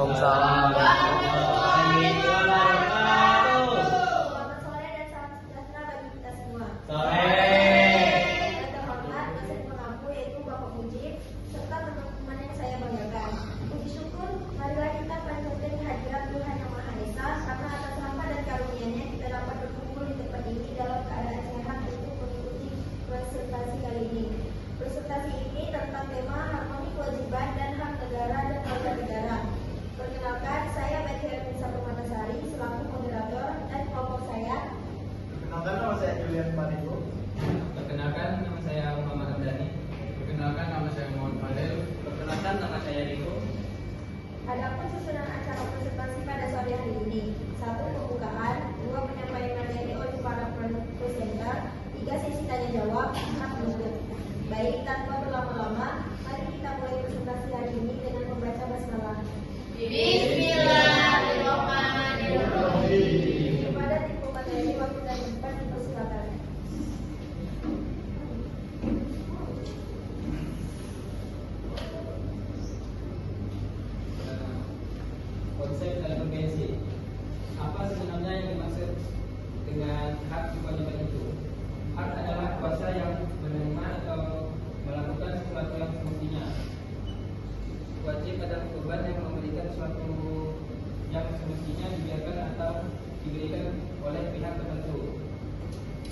Waalaikumsalam. Selamat sore dan salam sejahtera bagi kita semua. Yang terhormat dosen pengampu yaitu Bapak Mujib serta teman-teman yang saya banggakan. Puji syukur, marilah kita panjatkan kehadiran Tuhan Yang Maha Esa karena atas rahmat dan karunia-Nya kita dapat berkumpul di tempat ini dalam keadaan sehat untuk mengikuti presentasi kali ini. Presentasi ini tentang tema harmoni kewajiban dan hak negara dan warga negara. Perkenalkan, saya Betty Hermisa Permatasari selaku moderator dan kelompok saya. Perkenalkan, nama saya Julian Panigo. Perkenalkan, nama saya Muhammad Hamdani. Perkenalkan, nama saya Muhammad Fadel. Perkenalkan, nama saya Riko. Adapun susunan acara presentasi pada sore hari ini: 1. Pembukaan, 2. Penyampaian materi oleh para presenter, 3. Sesi tanya jawab, 4. Penutup. Baik, tanpa berlama-lama, mari kita mulai presentasi hari ini dengan membaca basmalah. Bismillahirrahmanirrahim. Kepada tim pemateri waktu dan tempat dipersilakan. Konsep dan konvensi. Apa sebenarnya yang dimaksud dengan hak kewajiban itu? Hak adalah kuasa yang menerima atau melakukan sesuatu yang semestinya. Wajib adalah beban yang memberikan sesuatu yang semestinya dibiarkan atau diberikan oleh pihak tertentu.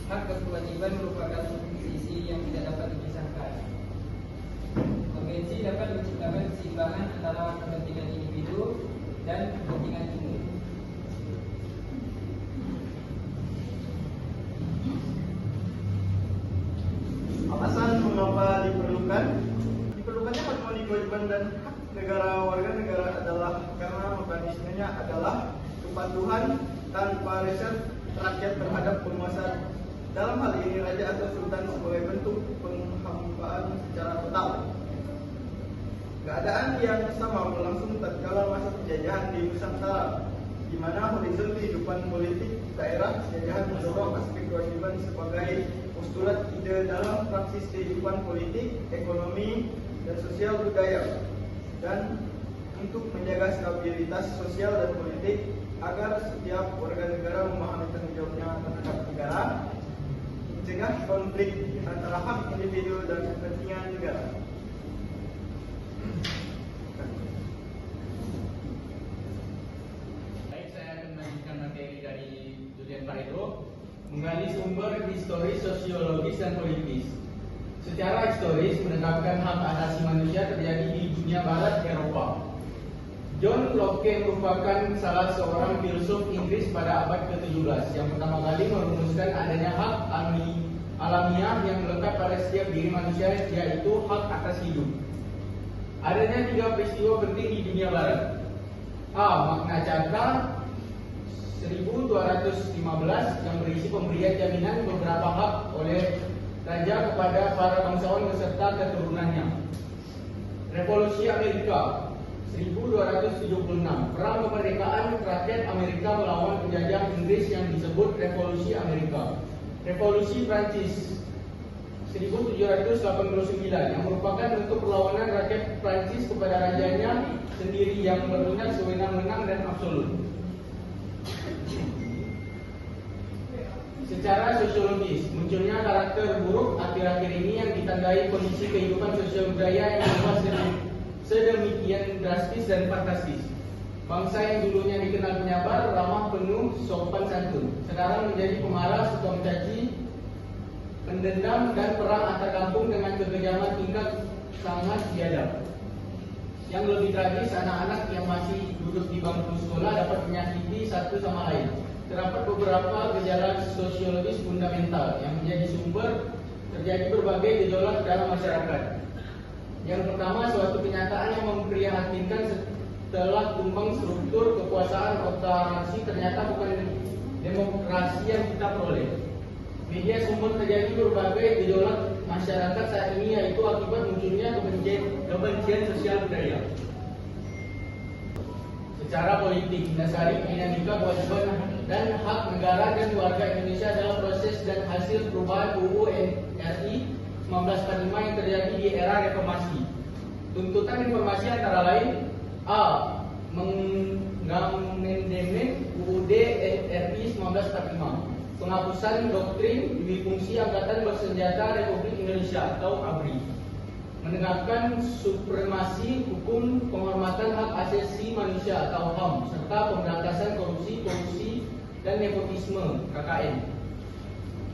Hak dan kewajiban merupakan sisi yang tidak dapat dipisahkan. Konvensi dapat menciptakan keseimbangan antara kepentingan individu dan kepentingan umum. Alasan mengapa diperlukan? Diperlukannya harmoni kewajiban dan hak negara warga negara adalah karena mekanismenya adalah kepatuhan tanpa reserve rakyat terhadap penguasa. Dalam hal ini raja atau sultan sebagai bentuk penghambaan secara total. Keadaan yang sama berlangsung tatkala masa penjajahan di Nusantara, di mana horizon kehidupan politik daerah penjajahan mendorong aspek kewajiban sebagai postulat ide dalam praksis kehidupan politik, ekonomi, dan sosial budaya, dan untuk menjaga stabilitas sosial dan politik agar setiap warga negara memahami tanggung jawabnya terhadap negara, mencegah konflik antara hak individu dan kepentingan negara. Baik, saya akan melanjutkan materi dari Julian Paredo, menggali sumber historis, sosiologis, dan politis. Secara historis, menetapkan hak asasi manusia terjadi di dunia barat Eropa. John Locke merupakan salah seorang filsuf Inggris pada abad ke-17 yang pertama kali merumuskan adanya hak alamiah yang melekat pada setiap diri manusia, yaitu hak atas hidup. Adanya 3 peristiwa penting di dunia barat. A. Magna Carta 1215 yang berisi pemberian jaminan beberapa hak oleh raja kepada para bangsawan beserta keturunannya. Revolusi Amerika 1276, perang kemerdekaan rakyat Amerika melawan penjajah Inggris yang disebut Revolusi Amerika. Revolusi Prancis 1789 yang merupakan bentuk perlawanan rakyat Prancis kepada rajanya sendiri yang berwenang sewenang-wenang dan absolut. Secara sosiologis, munculnya karakter buruk akhir-akhir ini yang ditandai kondisi kehidupan sosial budaya yang berubah sedemikian drastis dan fantastis. Bangsa yang dulunya dikenal penyabar, ramah, penuh, sopan santun, sekarang menjadi pemarah, suka mencaci, pendendam, dan perang antar kampung dengan kekejaman tingkat sangat biadab. Yang lebih tragis, anak-anak yang masih duduk di bangku sekolah dapat menyakiti satu sama lain. Terdapat beberapa gejala sosiologis fundamental yang menjadi sumber terjadi berbagai gejolak dalam masyarakat. Yang pertama, suatu kenyataan yang memprihatinkan setelah tumbang struktur kekuasaan otorasi ternyata bukan demokrasi yang kita peroleh. Media sumber terjadi berbagai gejolak masyarakat saat ini, yaitu akibat munculnya kebencian sosial budaya. Secara politik, mendasari dinamika kewajiban dan hak negara dan warga Indonesia dalam proses dan hasil perubahan UU RI 1945 yang terjadi di era reformasi. Tuntutan reformasi antara lain: A. mengamandemen UUD RI 1945, penghapusan doktrin dui fungsi Angkatan Bersenjata Republik Indonesia atau ABRI, menegakkan supremasi hukum, penghormatan hak asasi manusia atau HAM, serta pemberantasan korupsi, kolusi, dan nepotisme KKN,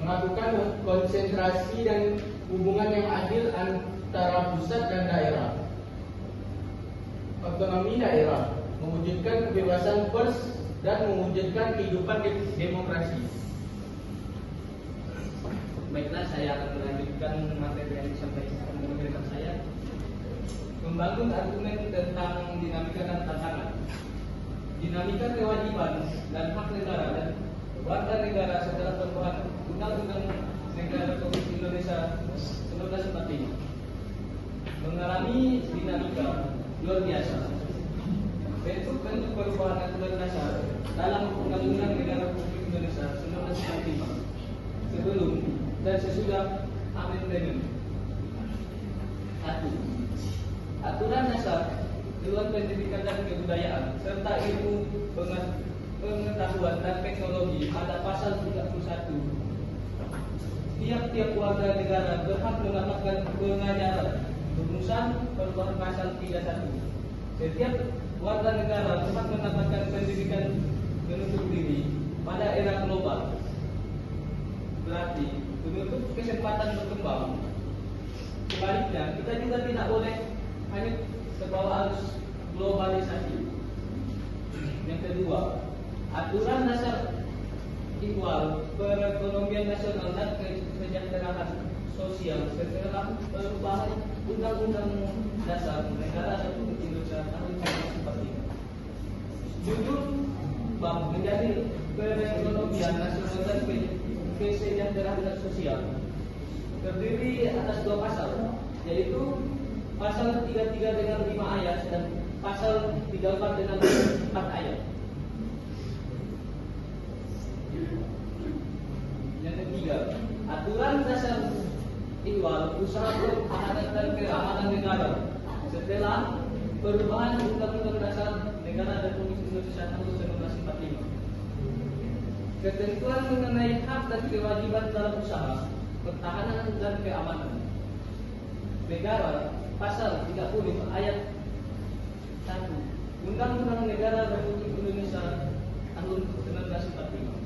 melakukan konsentrasi dan hubungan yang adil antara pusat dan daerah, otonomi daerah, mewujudkan kebebasan pers, dan mewujudkan kehidupan demokrasi. Baiklah, saya akan melanjutkan materi yang disampaikan oleh rekan saya. Membangun argumen tentang dinamika dan tantangan. Dinamika kewajiban dan hak negara dan warga negara setelah perubahan Undang-Undang Negara Republik Indonesia 1945 mengalami dinamika luar biasa. Bentuk-bentuk perubahan aturan dasar dalam Undang-Undang Negara Republik Indonesia 1945 sebelum dan sesudah amendement. 1. Aturan dasar Dewan Pendidikan dan Kebudayaan serta ilmu pengetahuan dan teknologi pada pasal 31. Tiap-tiap warga negara berhak mendapatkan pengajaran. Rumusan perubahan pasal 31. Setiap warga negara berhak mendapatkan pendidikan menuntut diri pada era global. Berarti menutup kesempatan berkembang. Sebaliknya, kita juga tidak boleh hanya terbawa arus globalisasi. Yang kedua, aturan dasar ihwal perekonomian nasional dan kesejahteraan sosial setelah perubahan Undang-Undang Dasar Negara Republik Indonesia tahun 1945. Judul bab menjadi perekonomian nasional dan kesejahteraan sosial terdiri atas 2 pasal, yaitu pasal 33 dengan 5 ayat dan pasal 34 dengan 4 ayat. Yang ketiga, aturan dasar ihwal usaha pertahanan dan keamanan negara setelah perubahan Undang-Undang Dasar Negara Republik Indonesia tahun 1945. Ketentuan mengenai hak dan kewajiban dalam usaha pertahanan dan keamanan negara, pasal 30 ayat 1 Undang-Undang Negara Republik Indonesia tahun 1945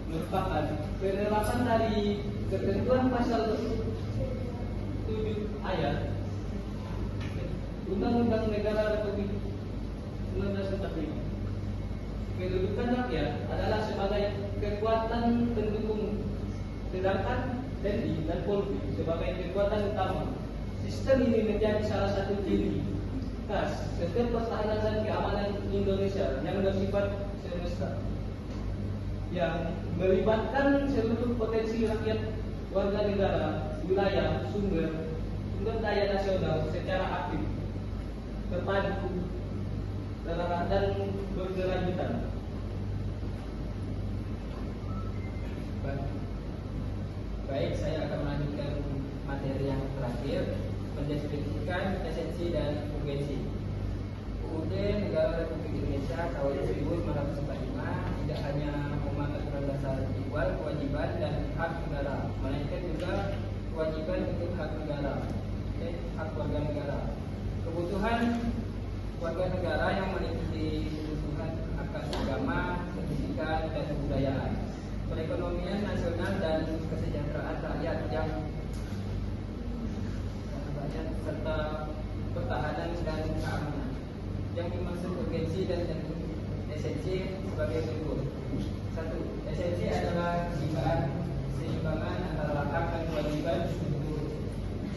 merupakan penerapan dari ketentuan pasal 7 ayat Undang-Undang Negara Republik 1945. Kedudukan rakyat adalah sebagai kekuatan pendukung, sedangkan TNI dan Polri sebagai kekuatan utama. Sistem ini menjadi salah satu ciri khas setiap pertahanan dan keamanan Indonesia yang bersifat semesta, yang melibatkan seluruh potensi rakyat, warga negara, wilayah, sumber daya nasional secara aktif, terpadu, dan berkelanjutan. Baik, saya akan melanjutkan materi yang terakhir, mendeskripsikan esensi dan urgensi. UUD Negara Republik Indonesia tahun 1945 tidak hanya memakai dasar ihwal kewajiban dan hak negara, melainkan juga kewajiban untuk hak negara, hak warga negara. Kebutuhan warga negara yang meliputi kebutuhan akan agama, pendidikan, dan kebudayaan, perekonomian nasional dan kesejahteraan rakyat yang banyak, serta pertahanan dan keamanan. Yang dimaksud urgensi dan esensi sebagai berikut. 1. Esensi adalah keseimbangan antara hak dan kewajiban untuk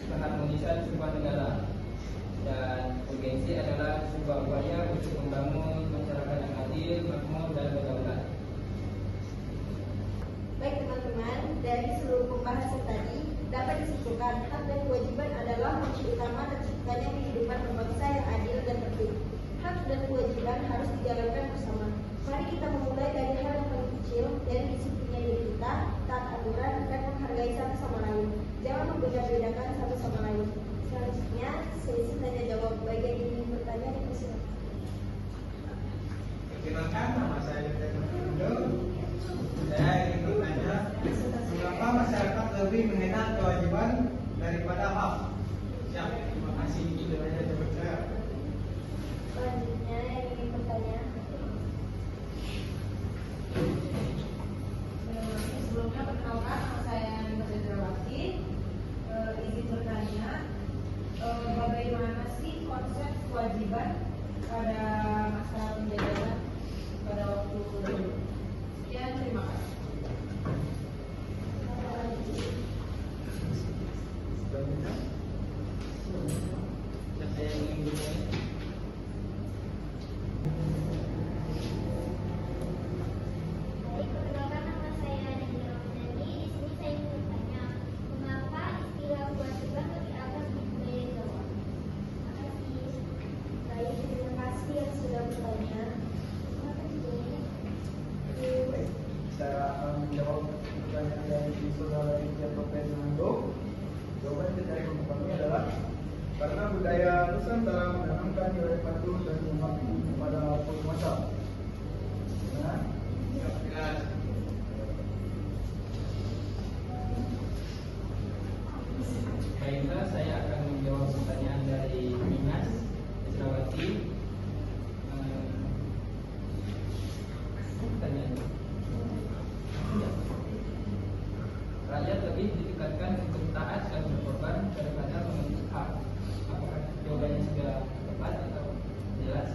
keharmonisan sebuah negara. Dan urgensi adalah sebuah upaya untuk membangun masyarakat yang adil, makmur, dan berdaulat. Baik teman-teman, dari seluruh pembahasan tadi dapat disimpulkan hak dan kewajiban adalah kunci utama terciptanya kehidupan berbangsa yang adil dan tertib. Hak dan kewajiban harus dijalankan bersama. Mari kita memulai dari hal yang paling kecil, dari disiplinnya diri kita, taat aturan, dan menghargai satu sama lain. Jangan membeda-bedakan satu sama lain. Selanjutnya, sesi tanya jawab bagian ini bertanya di konsep kewajiban pada masa penjajahan pada waktu dulu. Sekian, terima kasih. Siapa yang ingin bertanya? Baik, perkenalkan nama saya Nadira Ramadhani. Di sini saya ingin bertanya, mengapa istilah kewajiban lebih atas di budaya Jawa? Terima kasih. Baik, terima kasih yang sudah bertanya. Terima kasih. Baik, saya akan menjawab pertanyaan dari saudara Rizky atau Fernando. Jawaban dari kelompok kami adalah karena budaya Nusantara menanamkan nilai patuh dan mengabdi kepada penguasa. Nah, Baiklah, saya akan menjawab pertanyaan dari Minas Israwati. Pertanyaannya, rakyat lebih ditingkatkan untuk taat dan berkorban daripada menuntut hak. Apakah jawabannya sudah tepat atau jelas?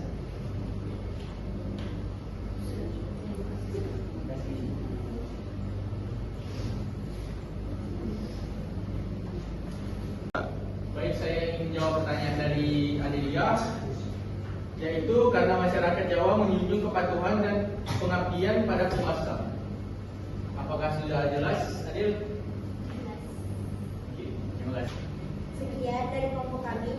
Terima kasih. Baik, saya ingin menjawab pertanyaan dari Adelia, yaitu karena masyarakat Jawa menjunjung kepatuhan dan pengabdian pada penguasa. Apakah sudah jelas, Adil? Oke, terima kasih. Sekian dari kelompok kami.